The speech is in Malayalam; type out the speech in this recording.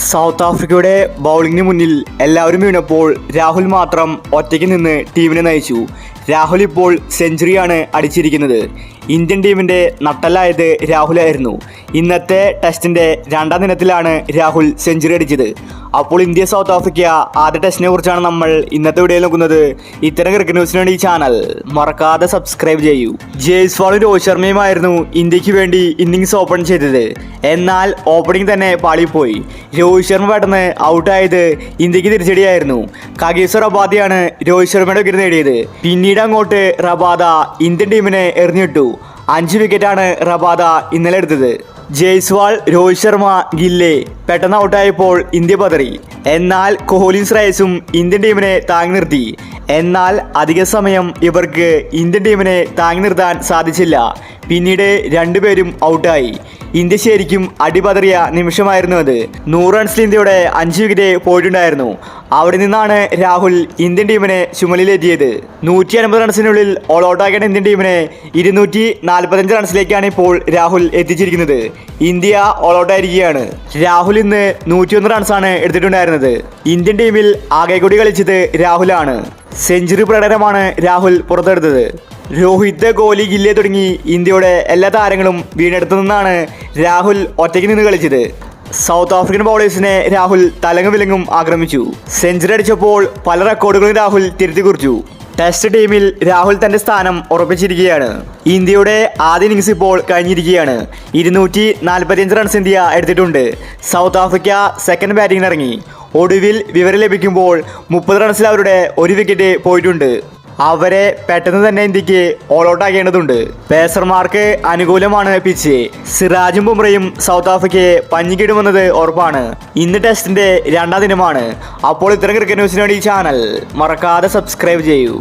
സൗത്ത് ആഫ്രിക്കയുടെ ബൗളിംഗിന് മുന്നിൽ എല്ലാവരും വീണപ്പോൾ രാഹുൽ മാത്രം ഒറ്റയ്ക്ക് നിന്ന് ടീമിനെ നയിച്ചു. രാഹുൽ ഇപ്പോൾ സെഞ്ചുറിയാണ് അടിച്ചിരിക്കുന്നത്. ഇന്ത്യൻ ടീമിൻ്റെ നട്ടലായത് രാഹുലായിരുന്നു. ഇന്നത്തെ ടെസ്റ്റിൻ്റെ രണ്ടാം ദിനത്തിലാണ് രാഹുൽ സെഞ്ചുറി അടിച്ചത്. അപ്പോൾ ഇന്ത്യ സൗത്ത് ആഫ്രിക്ക ആദ്യ ടെസ്റ്റിനെ കുറിച്ചാണ് നമ്മൾ ഇന്നത്തെ വീഡിയോയിൽ നോക്കുന്നത്. ഇത്തരം ക്രിക്കറ്റ് ന്യൂസിന് വേണ്ടി ഈ ചാനൽ മറക്കാതെ സബ്സ്ക്രൈബ് ചെയ്യൂ. ജയ്സ്വാളും രോഹിത് ശർമ്മയുമായിരുന്നു ഇന്ത്യക്ക് വേണ്ടി ഇന്നിങ്സ് ഓപ്പൺ ചെയ്തത്. എന്നാൽ ഓപ്പണിംഗ് തന്നെ പാളിപ്പോയി. രോഹിത് ശർമ്മ പെട്ടെന്ന് ഔട്ടായത് ഇന്ത്യക്ക് തിരിച്ചടിയായിരുന്നു. കഗീസോ റബാദയാണ് രോഹിത് ശർമ്മയുടെ വിക്കറ്റ് നേടിയത്. പിന്നീട് അങ്ങോട്ട് റബാദ ഇന്ത്യൻ ടീമിനെ എറിഞ്ഞിട്ടു. 5 വിക്കറ്റാണ് റബാദ ഇന്നലെ എടുത്തത്. ജയ്സ്വാൾ, രോഹിത് ശർമ്മ, ഗില്ലെ പെട്ടെന്ന് ഔട്ടായപ്പോൾ ഇന്ത്യ പതറി. എന്നാൽ കോഹ്ലിയും ശ്രേയസും ഇന്ത്യൻ ടീമിനെ താങ്ങി നിർത്തി. എന്നാൽ അധിക സമയം ഇവർക്ക് ഇന്ത്യൻ ടീമിനെ താങ്ങി നിർത്താൻ സാധിച്ചില്ല. പിന്നീട് രണ്ടുപേരും ഔട്ടായി. ഇന്ത്യ ശരിക്കും അടിപതറിയ നിമിഷമായിരുന്നു അത്. 100 റൺസിൽ ഇന്ത്യയുടെ 5 വിക്കറ്റ് പോയിട്ടുണ്ടായിരുന്നു. അവിടെ നിന്നാണ് രാഹുൽ ഇന്ത്യൻ ടീമിനെ ചുമലിലേറ്റിയത്. 150 റൺസിനുള്ളിൽ ഓൾ ഔട്ടാക്കേണ്ട ഇന്ത്യൻ ടീമിനെ 245 റൺസിലേക്കാണ് ഇപ്പോൾ രാഹുൽ എത്തിച്ചിരിക്കുന്നത്. ഇന്ത്യ ഓൾ ഔട്ടായിരിക്കുകയാണ്. രാഹുൽ ഇന്ന് 101 റൺസാണ് എടുത്തിട്ടുണ്ടായിരുന്നത്. ഇന്ത്യൻ ടീമിൽ ആകെ കൂടി കളിച്ചത് രാഹുലാണ്. സെഞ്ചുറി പ്രകടനമാണ് രാഹുൽ പുറത്തെടുത്തത്. രോഹിത്, കോഹ്ലി, ഗില്ലെ തുടങ്ങി ഇന്ത്യയുടെ എല്ലാ താരങ്ങളും വീണെടുത്തു നിന്നാണ് രാഹുൽ ഒറ്റയ്ക്ക് നിന്ന് കളിച്ചത്. സൗത്ത് ആഫ്രിക്കൻ ബൗളേഴ്സിനെ രാഹുൽ തലങ്ങും വിലങ്ങും ആക്രമിച്ചു. സെഞ്ചുറി അടിച്ചപ്പോൾ പല റെക്കോർഡുകളും രാഹുൽ തിരുത്തി കുറിച്ചു. ടെസ്റ്റ് ടീമിൽ രാഹുൽ തന്റെ സ്ഥാനം ഉറപ്പിച്ചിരിക്കുകയാണ്. ഇന്ത്യയുടെ ആദ്യ ഇന്നിങ്സ് ഇപ്പോൾ കഴിഞ്ഞിരിക്കുകയാണ്. 245 റൺസ് ഇന്ത്യ എടുത്തിട്ടുണ്ട്. സൗത്ത് ആഫ്രിക്ക സെക്കൻഡ് ബാറ്റിംഗിന് ഇറങ്ങി. ഒടുവിൽ വിവരം ലഭിക്കുമ്പോൾ 30 റൺസിൽ അവരുടെ 1 വിക്കറ്റ് പോയിട്ടുണ്ട്. അവരെ പെട്ടെന്ന് തന്നെ ഇന്ത്യക്ക് ഓൾ ഔട്ട് ആക്കേണ്ടതുണ്ട്. പേസർമാർക്ക് അനുകൂലമാണ് പിച്ച്. സിറാജും ബുംറയും സൗത്ത് ആഫ്രിക്കയെ പഞ്ഞിക്കിടുമെന്നത് ഉറപ്പാണ്. ഇന്ന് ടെസ്റ്റിന്റെ രണ്ടാം ദിനമാണ്. അപ്പോൾ ഇത്തരം ക്രിക്കറ്റ് ന്യൂസിന് വേണ്ടി ഈ ചാനൽ മറക്കാതെ സബ്സ്ക്രൈബ് ചെയ്യൂ.